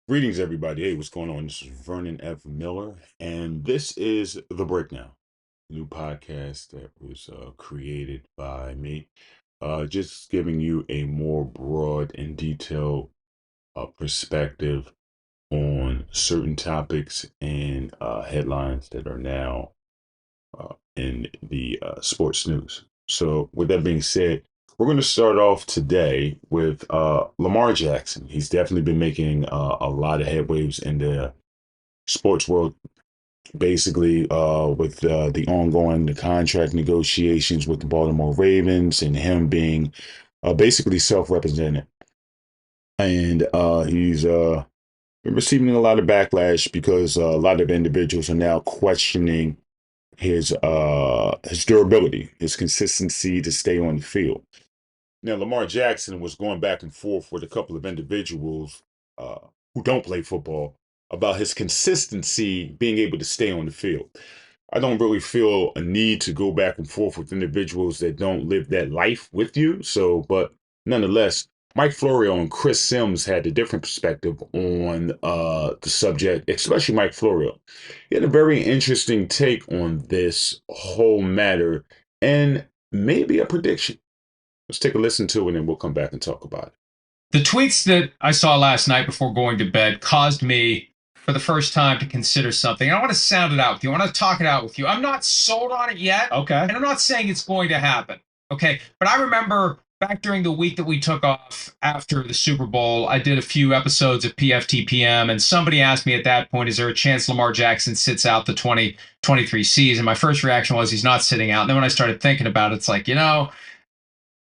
Greetings, everybody. Hey, what's going on? This is Vernon F. Miller, and this is The Breakdown, new podcast that was created by me. Just giving you a more broad and detailed perspective on certain topics and headlines that are now in the sports news. So, with that being said, we're going to start off today with Lamar Jackson. He's definitely been making a lot of headwaves in the sports world, basically with the ongoing the contract negotiations with the Baltimore Ravens and him being basically self-represented. And he's been receiving a lot of backlash because a lot of individuals are now questioning his durability, his consistency to stay on the field. Now, Lamar Jackson was going back and forth with a couple of individuals uh, who don't play football about his consistency being able to stay on the field. I don't really feel a need to go back and forth with individuals that don't live that life with you. So, but nonetheless, Mike Florio and Chris Sims had a different perspective on the subject, especially Mike Florio. He had a very interesting take on this whole matter and maybe a prediction. Let's take a listen to it and we'll come back and talk about it. The tweets that I saw last night before going to bed caused me, for the first time, to consider something. I want to sound it out with you. I want to talk it out with you. I'm not sold on it yet. Okay. And I'm not saying it's going to happen. Okay. But I remember back during the week that we took off after the Super Bowl, I did a few episodes of PFTPM, and somebody asked me at that point, is there a chance Lamar Jackson sits out the 2023 season? My first reaction was he's not sitting out. And then when I started thinking about it, it's like,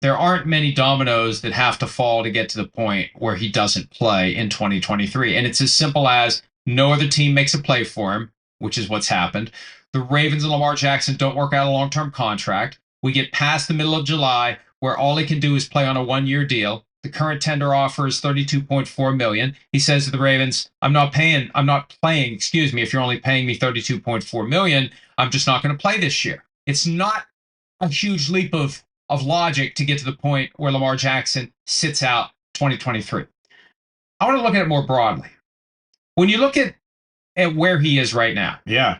there aren't many dominoes that have to fall to get to the point where he doesn't play in 2023. And it's as simple as no other team makes a play for him, which is what's happened. The Ravens and Lamar Jackson don't work out a long-term contract. We get past the middle of July where all he can do is play on a one-year deal. The current tender offer is $32.4 million. He says to the Ravens, I'm not playing, if you're only paying me $32.4 million, I'm just not going to play this year. It's not a huge leap of logic to get to the point where Lamar Jackson sits out 2023. I want to look at it more broadly. When you look at where he is right now, Yeah.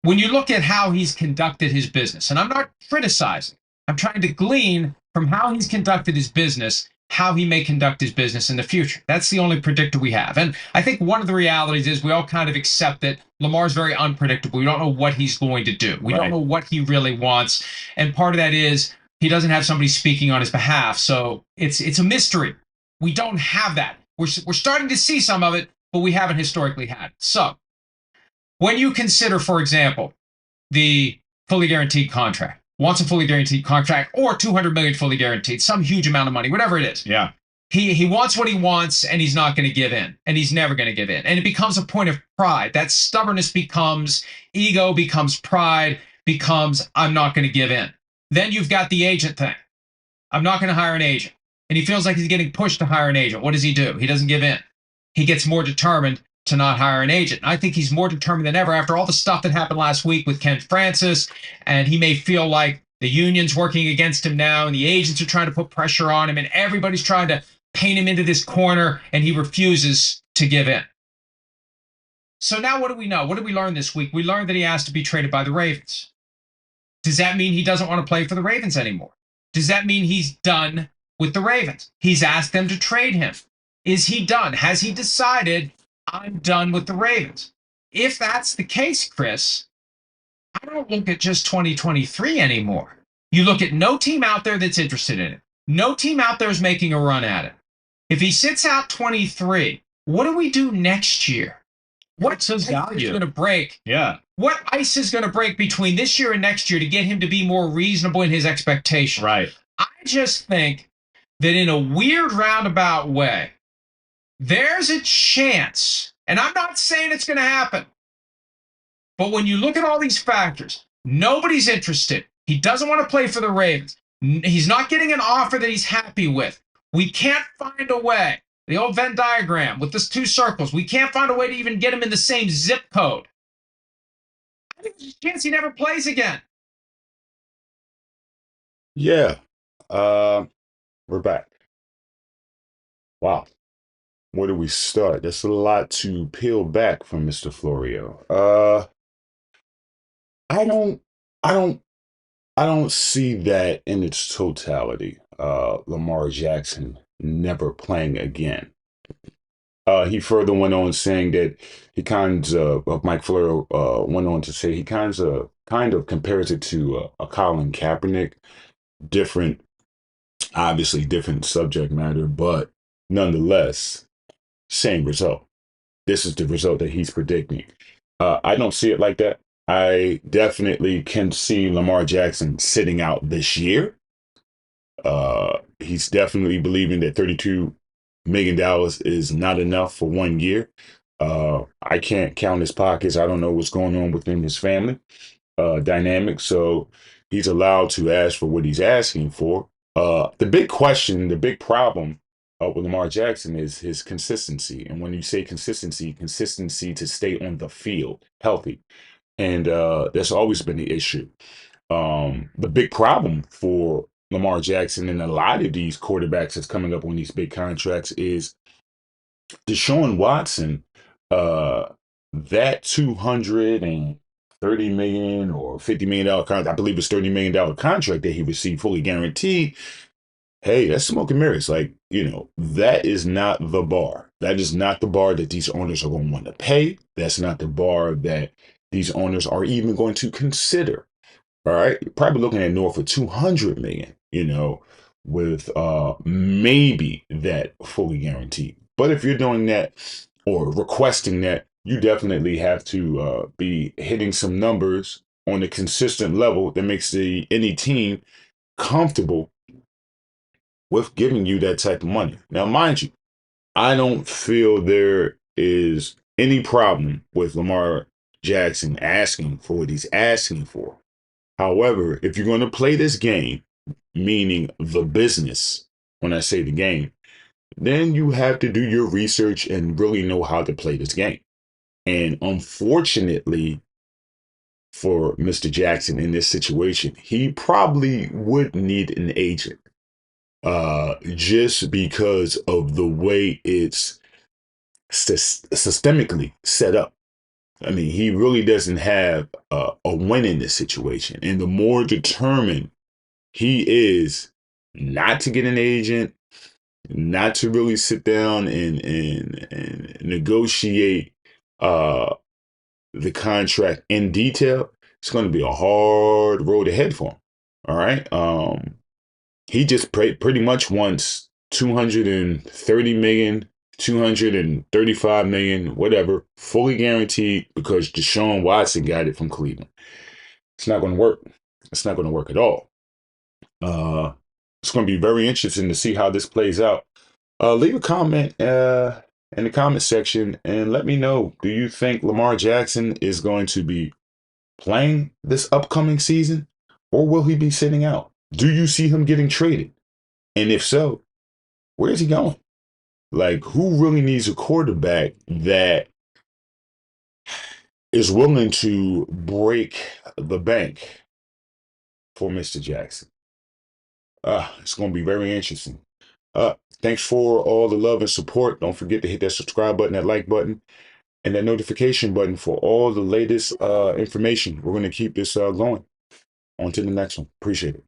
when you look at how he's conducted his business, and I'm not criticizing, I'm trying to glean from how he's conducted his business, how he may conduct his business in the future. That's the only predictor we have. And I think one of the realities is we all kind of accept that Lamar's very unpredictable. We don't know what he's going to do. We don't know what he really wants. And part of that is he doesn't have somebody speaking on his behalf. So it's a mystery. We don't have that. We're starting to see some of it, but we haven't historically had it. So when you consider, for example, the fully guaranteed contract, wants a fully guaranteed contract or 200 million fully guaranteed, some huge amount of money, whatever it is. Yeah. He wants what he wants and he's not going to give in, and he's never going to give in. And it becomes a point of pride. That stubbornness becomes ego, becomes pride, becomes I'm not going to give in. Then you've got the agent thing. I'm not going to hire an agent. And he feels like he's getting pushed to hire an agent. What does he do? He doesn't give in. He gets more determined to not hire an agent. And I think he's more determined than ever after all the stuff that happened last week with Ken Francis. And he may feel like the union's working against him now and the agents are trying to put pressure on him and everybody's trying to paint him into this corner, and he refuses to give in. So now what do we know? What did we learn this week? We learned that he asked to be traded by the Ravens. Does that mean he doesn't want to play for the Ravens anymore? Does that mean he's done with the Ravens? He's asked them to trade him. Is he done? Has he decided, I'm done with the Ravens? If that's the case, Chris, I don't look at just 2023 anymore. You look at no team out there that's interested in it. No team out there is making a run at it. If he sits out 23, what do we do next year? What's his value going to break? Yeah. What ice is going to break between this year and next year to get him to be more reasonable in his expectations? Right. I just think that in a weird roundabout way, there's a chance, and I'm not saying it's going to happen, but when you look at all these factors, nobody's interested. He doesn't want to play for the Ravens. He's not getting an offer that he's happy with. We can't find a way. The old Venn diagram with these two circles, we can't find a way to even get him in the same zip code. I think there's a chance he never plays again. Yeah. We're back. Wow. Where do we start? That's a lot to peel back from Mr. Florio. I don't, I don't, I don't see that in its totality. Lamar Jackson never playing again. He further went on saying that he Mike Florio went on to say he kind of compares it to a Colin Kaepernick, different, obviously different subject matter, but nonetheless, same result. This is the result that he's predicting. I don't see it like that. I definitely can see Lamar Jackson sitting out this year. He's definitely believing that $32 million is not enough for 1 year. I can't count his pockets. I don't know what's going on within his family dynamic. So he's allowed to ask for what he's asking for. The big question, the big problem with Lamar Jackson is his consistency. And when you say consistency, consistency to stay on the field healthy. And that's always been the issue. The big problem for Lamar Jackson and a lot of these quarterbacks that's coming up on these big contracts is Deshaun Watson, uh, that 230 million or $50 million contract, I believe it's $30 million contract that he received fully guaranteed. Hey, that's smoke and mirrors. Like, that is not the bar. That is not the bar that these owners are going to want to pay. That's not the bar that these owners are even going to consider. All right. You're probably looking at north of 200 million, with maybe that fully guaranteed. But if you're doing that or requesting that, you definitely have to be hitting some numbers on a consistent level that makes any team comfortable with giving you that type of money. Now, mind you, I don't feel there is any problem with Lamar Jackson asking for what he's asking for. However, if you're going to play this game, meaning the business, when I say the game, then you have to do your research and really know how to play this game. And unfortunately for Mr. Jackson in this situation, he probably would need an agent just because of the way it's systemically set up. I mean, he really doesn't have a win in this situation. And the more determined he is not to get an agent, not to really sit down and negotiate uh, the contract in detail, it's going to be a hard road ahead for him. All right. He just pretty much wants 230 million, 235 million, whatever, fully guaranteed because Deshaun Watson got it from Cleveland. It's not going to work. It's not going to work at all. It's going to be very interesting to see how this plays out. Leave a comment in the comment section and let me know. Do you think Lamar Jackson is going to be playing this upcoming season, or will he be sitting out? Do you see him getting traded? And if so, where is he going? Like, who really needs a quarterback that is willing to break the bank for Mr. Jackson? It's going to be very interesting. Thanks for all the love and support. Don't forget to hit that subscribe button, that like button, and that notification button for all the latest information. We're going to keep this going. On to the next one. Appreciate it.